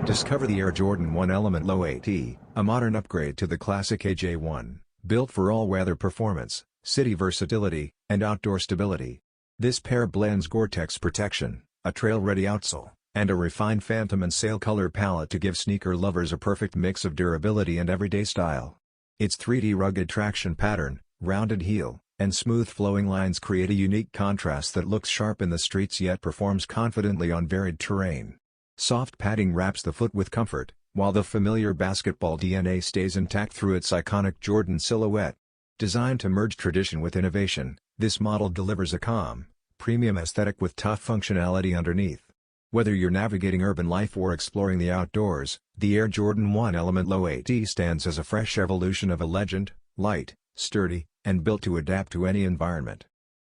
Discover the Air Jordan 1 Element Low AT, a modern upgrade to the classic AJ1, built for all-weather performance, city versatility, and outdoor stability. This pair blends GORE-TEX protection, a trail-ready outsole, and a refined phantom and sail color palette to give sneaker lovers a perfect mix of durability and everyday style. Its 3D rugged traction pattern, rounded heel, and smooth flowing lines create a unique contrast that looks sharp in the streets yet performs confidently on varied terrain. Soft padding wraps the foot with comfort, while the familiar basketball DNA stays intact through its iconic Jordan silhouette. Designed to merge tradition with innovation, this model delivers a calm, premium aesthetic with tough functionality underneath. Whether you're navigating urban life or exploring the outdoors, the Air Jordan 1 Element Low AT stands as a fresh evolution of a legend, light, sturdy, and built to adapt to any environment.